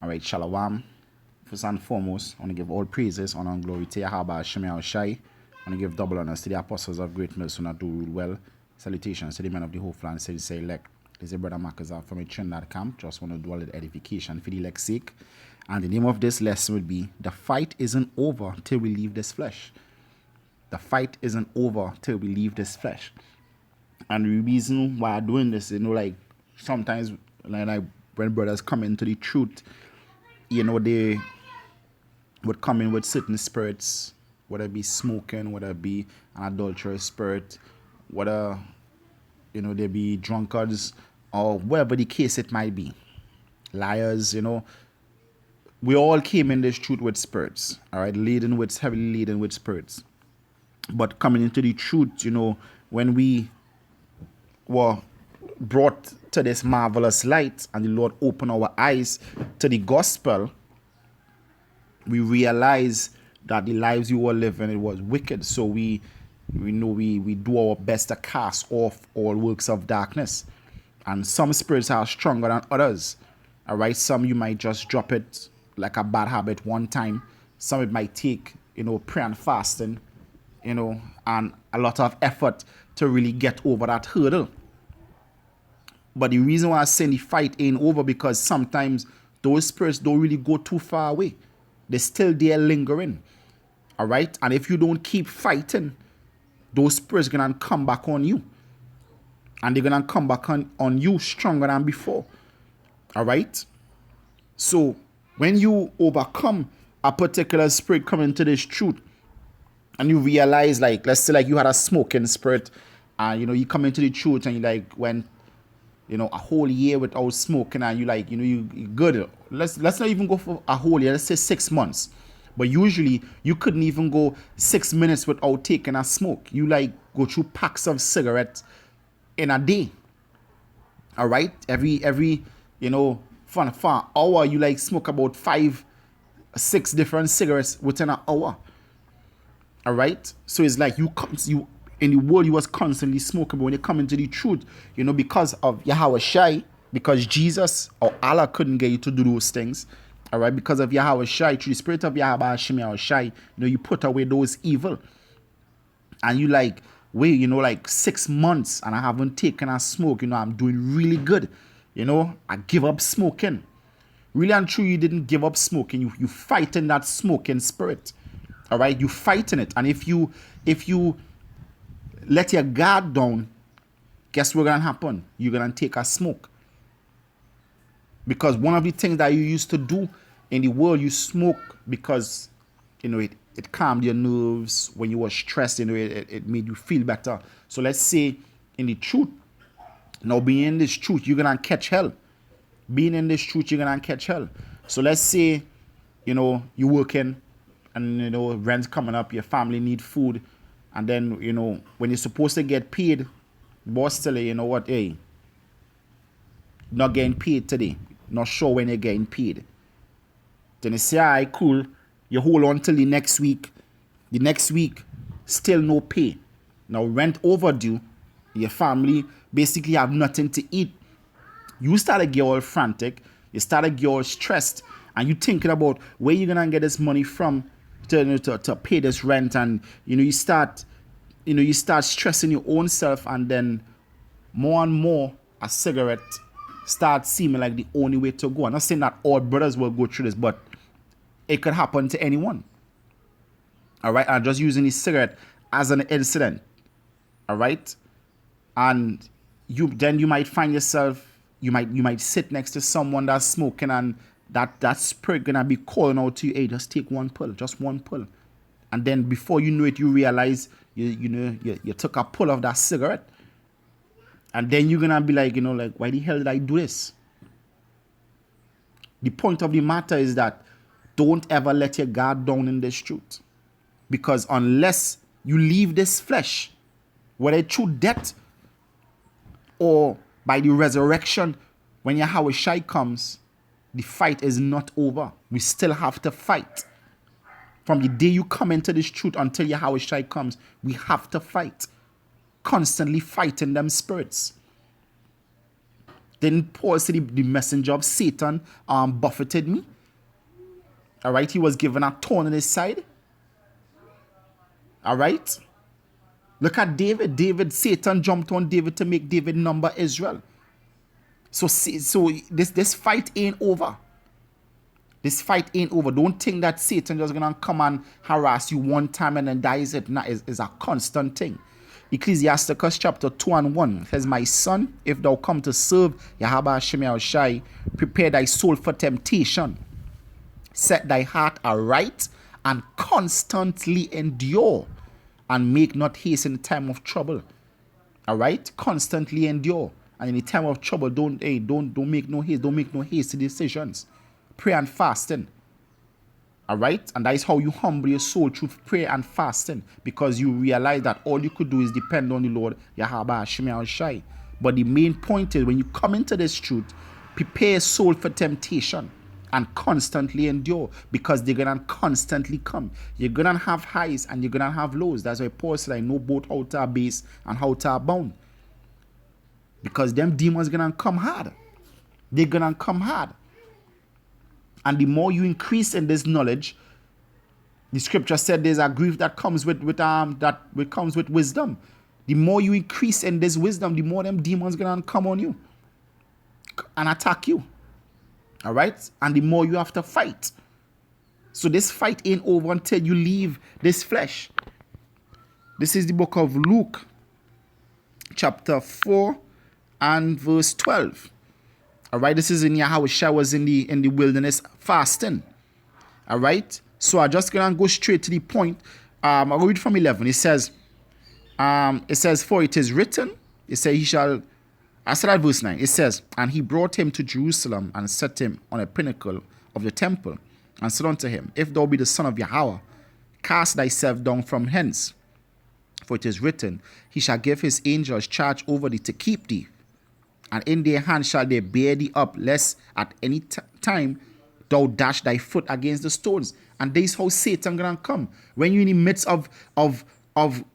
All right, Shalom. First and foremost, I want to give all praises, honor, and glory to Yahweh Shemel Shai. I want to give double honors to the apostles of great mercy who do rule well. Salutations to the men of the whole land, say elect. This is Brother Marcus out from a Trinidad camp. Just want to do a little edification for the elect's sake. And the name of this lesson would be, The Fight Isn't Over Till We Leave This Flesh. The fight isn't over till we leave this flesh. And the reason why I'm doing this, like sometimes like when brothers come into the truth, they would come in with certain spirits, whether it be smoking, whether it be an adulterous spirit, whether they be drunkards or whatever the case it might be. Liars, we all came in this truth with spirits, all right, heavily laden with spirits. But coming into the truth, when we were brought to this marvelous light and the Lord opened our eyes to the gospel, we realized that the lives we were living, it was wicked. So we do our best to cast off all works of darkness. And some spirits are stronger than others. All right, some you might just drop it like a bad habit one time. Some it might take, prayer and fasting, and a lot of effort to really get over that hurdle. But the reason why I say the fight ain't over, because sometimes those spirits don't really go too far away. They're still there lingering. All right? And if you don't keep fighting, those spirits are going to come back on you. And they're going to come back on you stronger than before. All right? So when you overcome a particular spirit coming to this truth, and you realize, like, let's say like you had a smoking spirit, and you come into the truth and you like went, a whole year without smoking, and you like, you good. Let's not even go for a whole year. Let's say 6 months. But usually you couldn't even go 6 minutes without taking a smoke. You like go through packs of cigarettes in a day. All right, every for an hour you like smoke about 5-6 different cigarettes within an hour. All right, so it's like you in the world you was constantly smoking, but when you come into the truth, because of Yahweh Shai, because Jesus or Allah couldn't get you to do those things. All right, because of Yahweh Shai, through the spirit of Yahweh Shai, you put away those evil, and you like wait, like 6 months, and I haven't taken a smoke. I'm doing really good. I give up smoking. Really and true, you didn't give up smoking. You fighting that smoking spirit. All right, you fighting it, and if you let your guard down, guess what's gonna happen? You're gonna take a smoke. Because one of the things that you used to do in the world, you smoke because it calmed your nerves when you were stressed. It made you feel better. So let's say in the truth, now being in this truth, you're gonna catch hell. Being in this truth, you're gonna catch hell. So let's say you're working, and rent's coming up, your family need food, and then when you're supposed to get paid, boss tell you, what, hey, not getting paid today, not sure when you're getting paid. Then you say, all right, cool, you hold on till the next week, still no pay. Now rent overdue, your family basically have nothing to eat. You start to get all frantic, you start to get all stressed, and you thinking about where you're gonna get this money from to pay this rent, and you start stressing your own self, and then more and more a cigarette starts seeming like the only way to go. I'm not saying that all brothers will go through this, but it could happen to anyone. All right, I'm just using the cigarette as an incident. All right, and you might find yourself, you might sit next to someone that's smoking, and that spirit gonna be calling out to you, hey, just take one pull, just one pull. And then before you know it, you realize you took a pull of that cigarette. And then you're gonna be like, why the hell did I do this? The point of the matter is that don't ever let your guard down in this truth. Because unless you leave this flesh, whether through death or by the resurrection, when Yahweh Shai comes, the fight is not over. We still have to fight. From the day you come into this truth until Yahweh Shai comes, we have to fight. Constantly fighting them spirits. Didn't Paul say the messenger of Satan buffeted me? All right. He was given a thorn in his side. All right. Look at David. Satan jumped on David to make David number Israel. So this fight ain't over. This fight ain't over. Don't think that Satan just gonna come and harass you one time and then dies it. Nah, it's a constant thing. Ecclesiasticus chapter 2 and 1 says, my son, if thou come to serve Yahweh Hashem Yahushai, prepare thy soul for temptation. Set thy heart aright and constantly endure, and make not haste in the time of trouble. All right, constantly endure, and in the time of trouble, don't make no haste. Don't make no hasty decisions. Pray and fasting. All right, and that is how you humble your soul through prayer and fasting, because you realize that all you could do is depend on the Lord Yahweh Hashem Yahushai. But the main point is, when you come into this truth, prepare your soul for temptation and constantly endure, because they're gonna constantly come. You're gonna have highs and you're gonna have lows. That's why Paul said, I know both how to base and how to abound, because them demons gonna come hard. They're gonna come hard. And the more you increase in this knowledge, the scripture said there's a grief that comes with wisdom. The more you increase in this wisdom, the more them demons gonna come on you and attack you. All right? And the more you have to fight. So this fight ain't over until you leave this flesh. This is the book of Luke, chapter 4 and verse 12. All right, this is in Yahushua was in the wilderness fasting. All right, so I'm just gonna go straight to the point. I'll read from 11. It says, for it is written, it says he shall. I said at verse 9. It says, and he brought him to Jerusalem and set him on a pinnacle of the temple, and said unto him, if thou be the son of Yahweh, cast thyself down from hence. For it is written, he shall give his angels charge over thee to keep thee. And in their hand shall they bear thee up, lest at any time thou dash thy foot against the stones. And this is how Satan gonna come. When you're in the midst of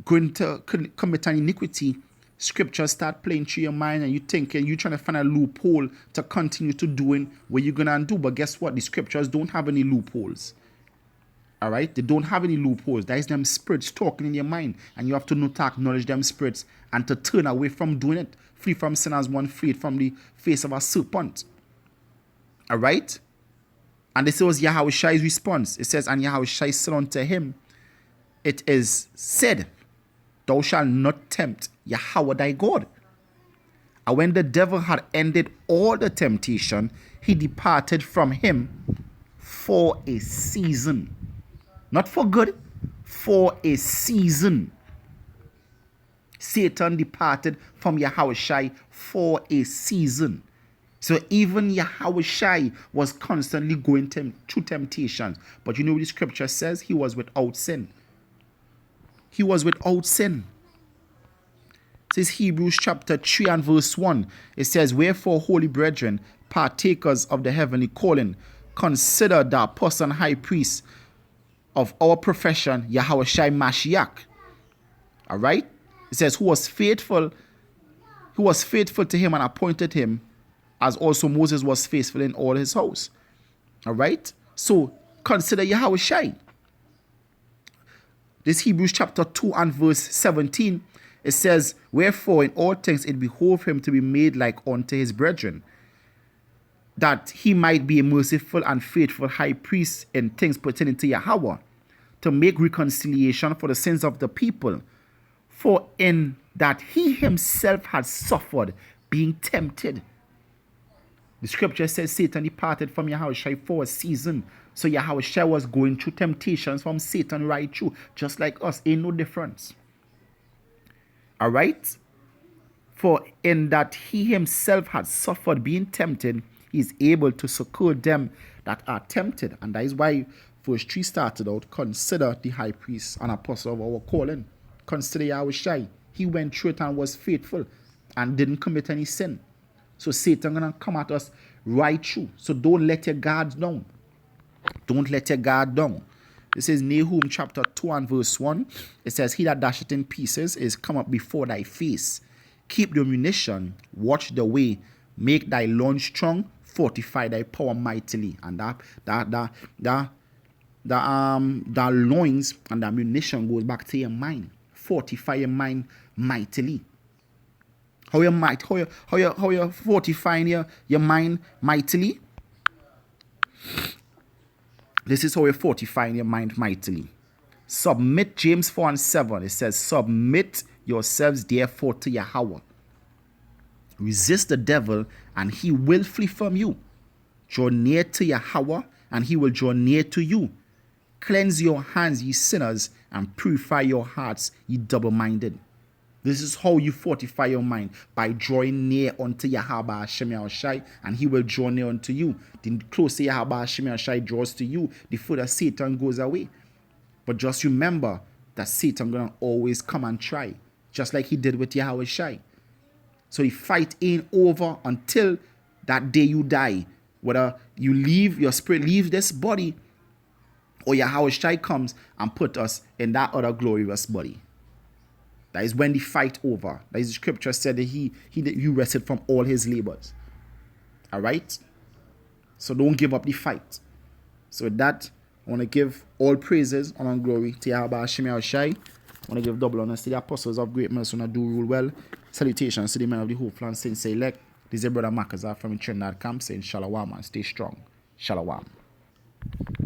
going to commit an iniquity, scriptures start playing through your mind, and you thinking you're trying to find a loophole to continue to doing what you're gonna do. But guess what? The scriptures don't have any loopholes. All right, they don't have any loopholes. That is them spirits talking in your mind, and you have to know to acknowledge them spirits and to turn away from doing it. Flee from sin as one freed from the face of a serpent. All right, and this was Yahushua's response. It says, and Yahushua said unto him, it is said, thou shalt not tempt Yahweh thy God. And when the devil had ended all the temptation, he departed from him for a season. Not for good, for a season. Satan departed from Yahushua for a season. So even Yahushua was constantly going through temptations. But you know what the scripture says? He was without sin. He was without sin. It says Hebrews chapter 3 and verse 1. It says, wherefore, holy brethren, partakers of the heavenly calling, consider the apostle and high priest of our profession, Yahushua Mashiach. All right? It says, who was faithful to him and appointed him, as also Moses was faithful in all his house. All right? So consider Yahushua. This Hebrews chapter 2 and verse 17. It says, wherefore in all things it behoved him to be made like unto his brethren, that he might be a merciful and faithful high priest in things pertaining to Yahweh, to make reconciliation for the sins of the people. For in that he himself had suffered, being tempted. The scripture says Satan departed from Yahushua for a season. So Yahushua was going through temptations from Satan right through, just like us. Ain't no difference. All right? For in that he himself had suffered, being tempted, he is able to succor them that are tempted. And that is why verse 3 started out, consider the high priest and apostle of our calling. Consider Yahushua. He went through it and was faithful and didn't commit any sin. So Satan gonna come at us right through. So don't let your guard down. Don't let your guard down. This is Nahum chapter 2 and verse 1. It says, he that dasheth in pieces is come up before thy face. Keep the ammunition, watch the way, make thy loins strong, fortify thy power mightily. And the loins and the ammunition goes back to your mind. Fortify your mind mightily. How you fortifying your mind mightily? This is how you're fortifying your mind mightily. Submit, James 4:7. It says, submit yourselves therefore to Yahweh. Resist the devil, and he will flee from you. Draw near to Yahweh, and he will draw near to you. Cleanse your hands, ye sinners, and purify your hearts, ye double-minded. This is how you fortify your mind, by drawing near unto Yahweh Hashem Yahushai, and he will draw near unto you. The closer Yahweh Hashem Yahushai draws to you, the further Satan goes away. But just remember that Satan gonna always come and try, just like he did with Yahweh Shai. So the fight ain't over until that day you die. Whether you leave, your spirit leaves this body, or Yahweh Shai comes and put us in that other glorious body. That is when the fight over. That is the scripture said that he rested from all his labors. All right? So don't give up the fight. So with that, I want to give all praises, honor, and glory to Yahweh Hashem Yahushai. I want to give double honors to the apostles of great mercy who do rule well. Salutations to the men of the hopeful and saints elect. This is your brother Makazar from Trinidad camp saying Shalom and stay strong. Shalom.